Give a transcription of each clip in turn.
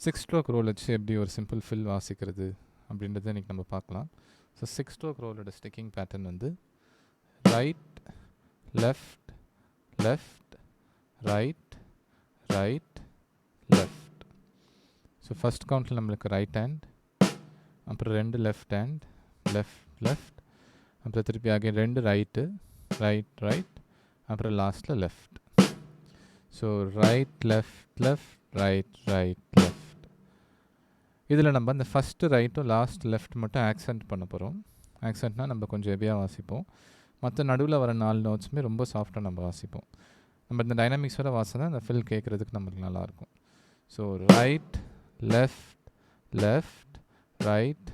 6 stroke role வச்சு எப்படி ஒரு சிம்பிள் ஃபில் வாசிக்கிறது அப்படின்றத இன்றைக்கி நம்ம பார்க்கலாம். ஸோ 6 ஸ்ட்ரோக் ரோலோட ஸ்டிக்கிங் பேட்டர்ன் வந்து right left left right right left. So first கவுண்டில் நம்மளுக்கு ரைட் ஹேண்ட், அப்புறம் 2 லெஃப்ட் ஹேண்ட், லெஃப்ட் லெஃப்ட், அப்புறம் திருப்பி அகைன் 2 ரைட்டு, ரைட் ரைட், அப்புறம் லாஸ்ட்டில் left. So right left left right right left. இதில் நம்ம இந்த ஃபஸ்ட்டு ரைட்டும் லாஸ்ட் லெஃப்ட் மட்டும் ஆக்சென்ட் பண்ண போகிறோம். ஆக்சென்ட்னால் நம்ம கொஞ்சம் ஹெவியாக வாசிப்போம். மற்ற நடுவில் வர 4 நோட்ஸுமே ரொம்ப சாஃப்டாக நம்ம வாசிப்போம். நம்ம இந்த டைனாமிக்ஸோட வாசினா அந்த ஃபில் கேட்குறதுக்கு நம்மளுக்கு நல்லாயிருக்கும். So right left left right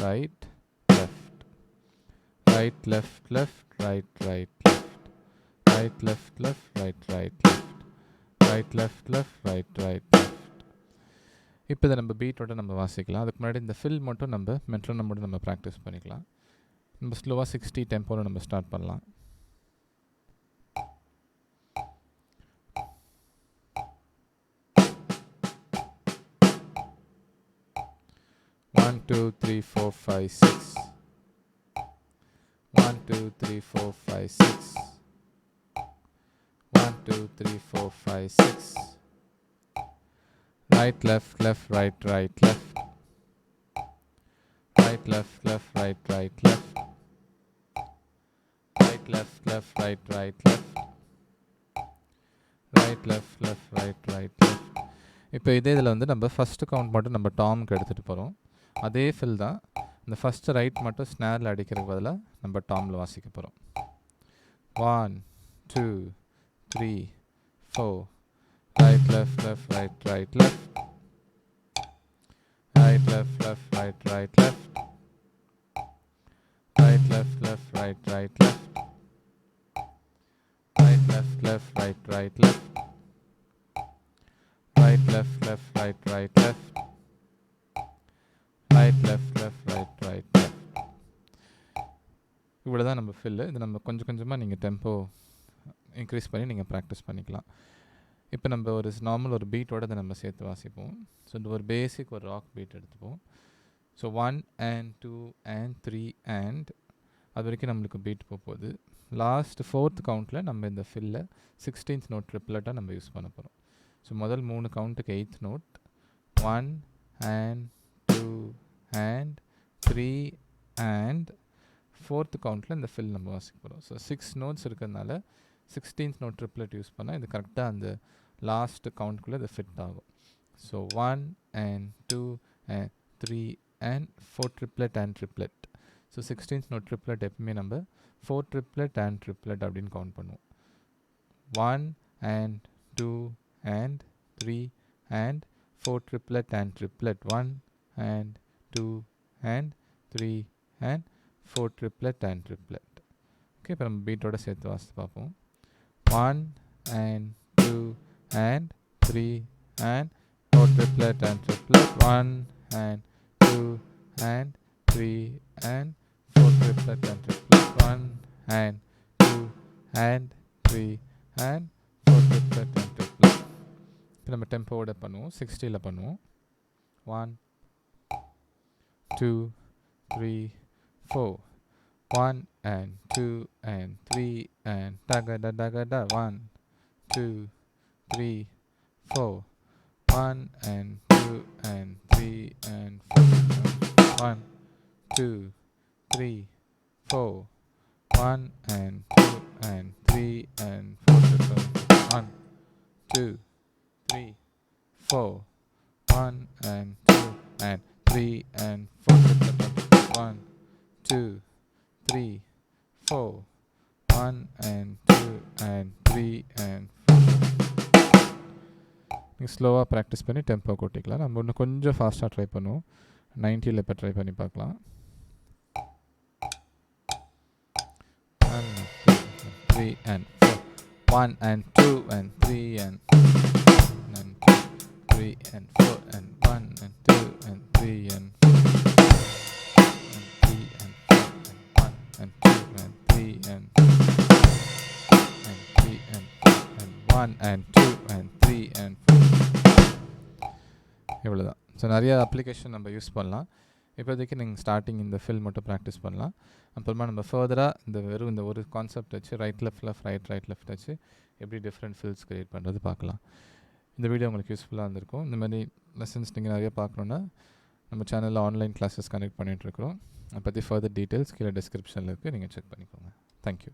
right left, right left left right right left, right left left right right left, right left left right right left. இப்போ இதை நம்ம பீட்டோட நம்ம வாசிக்கலாம். அதுக்கு முன்னாடி இந்த ஃபில் மட்டும் நம்ம மெட்ரோனமோட நம்ம ப்ராக்டிஸ் பண்ணிக்கலாம். நம்ம ஸ்லோவாக 60 டெம்போவில் நம்ம ஸ்டார்ட் பண்ணலாம். One, two, three, four, five, six. 1, 2, 3, 4, 5, 6. 1, 2, 3, 4, 5, 6. Right, left, left, right, right, left. Right, left, left, right, right, left. Right, left, left, right, right, left. Right, left, left, right, right, left. இப்போ இதில் வந்து நம்ம first count மட்டும் நம்ம டாமுக்கு எடுத்துகிட்டு போகிறோம். அதே fill தான். இந்த ஃபஸ்ட்டு ரைட் மட்டும் ஸ்னேரில் அடிக்கிறதுக்கு பதிலாக நம்ம டாமில் வாசிக்க போகிறோம். 1, 2, 3, 4. Right, left, left, right, right, left. Right, left, left, right, right, left. Right, left, left, right, right, left. Right, left, left, right, right, left. Right, left, left, right, right, left. Right, left, left, right, right, left. இவ்வளோ தான் நம்ம fill. இது நம்ம கொஞ்சம் கொஞ்சமாக நீங்கள் tempo increase பண்ணி நீங்கள் ப்ராக்டிஸ் பண்ணிக்கலாம். இப்போ நம்ம ஒரு நார்மல் ஒரு பீட்டோட இதை நம்ம சேர்த்து வாசிப்போம். ஸோ இது ஒரு பேசிக் ஒரு ராக் பீட் எடுத்துப்போம். ஸோ 1 and 2 and 3 and அது வரைக்கும் நம்மளுக்கு பீட் போகுது. லாஸ்ட் 4th கவுண்டில் நம்ம இந்த ஃபில்லை 16th நோட் ட்ரிப்லெட்டாக நம்ம யூஸ் பண்ண போகிறோம். ஸோ முதல் 3 கவுண்ட்டுக்கு 8th note, 1 and 2 and 3 and 4th கவுண்டில் இந்த ஃபில் நம்ம வாசிக்க போகிறோம். ஸோ 6 நோட்ஸ் இருக்கிறதுனால 16th நோட் ட்ரிப்லெட் யூஸ் பண்ணால் இது கரெக்டாக அந்த லாஸ்ட் கவுண்ட்குள்ளே இது ஃபிட் ஆகும். So 1 and 2 and 3 and 4 triplet and triplet. So 16th note triplet எப்பவுமே நம்ம 4 ட்ரிப்லெட் and ட்ரிப்லெட் அப்படின்னு கவுண்ட் பண்ணுவோம். 1 and 2 and 3 and 4 triplet and triplet. 1 and 2 and 3 and 4 triplet and triplet. Okay, இப்போ நம்ம பீட்டோட சேர்த்து வாசித்து பார்ப்போம். 1 and 2 and 3 and 4 triplet and triplet. 1 and 2 and 3 and 4 triplet and triplet. 1 and 2 and 3 and 4 triplet and triplet. இப்போ நம்ம டெம்போவோட பண்ணுவோம். 60ல் பண்ணுவோம். 1, 2, 3, 4. 1 and 2 and 3 and dagada dagada. 1, 2, 3, 4. 1 and 2 and 3 and 4. 1, 2, 3, 4. 1 and 2 and 3 and 4. 1, 2, 3, 4. 1 and 2 and 3 and 4. 1, 2, 3, 4. 1 and 2 and 3 and 4. நீங்கள் ஸ்லோவாக practice பண்ணி tempo கூட்டிக்கலாம். நம்ம இன்னும் கொஞ்சம் ஃபாஸ்ட்டாக ட்ரை பண்ணுவோம். 90ல் இப்போ ட்ரை பண்ணி பார்க்கலாம். 1 and 3 and 4. 1 and 2 and 3 and 3 and 4 and 1 and 2 and 3 and 3 and 4 and 1 and 2 and 3 and 3 and 1 and 2 and 3 and 4. இவ்வளோதான். ஸோ நிறைய அப்ளிகேஷன் நம்ம யூஸ் பண்ணலாம். இப்போதைக்கு நீங்கள் ஸ்டார்டிங் இந்த ஃபில் மட்டும் ப்ராக்டிஸ் பண்ணலாம். அப்புறமா நம்ம ஃபர்தராக இந்த ஒரு கான்செப்ட் வச்சு ரைட் லெஃப்ட் வச்சு எப்படி டிஃப்ரெண்ட் ஃபில்ஸ் க்ரியேட் பண்ணுறது பார்க்கலாம். இந்த வீடியோ உங்களுக்கு யூஸ்ஃபுல்லாக இருந்திருக்கும். இந்த மாதிரி லெசன்ஸ் நீங்கள் நிறைய பார்க்கணுன்னா நம்ம சேனலில் ஆன்லைன் கிளாஸஸ் கனெக்ட் பண்ணிகிட்ருக்குறோம். அதை பற்றி ஃபர்தர் டீட்டெயில்ஸ் கீழே டிஸ்கிரிப்ஷனில் இருக்குது, நீங்கள் செக் பண்ணிக்கோங்க. தேங்க்யூ.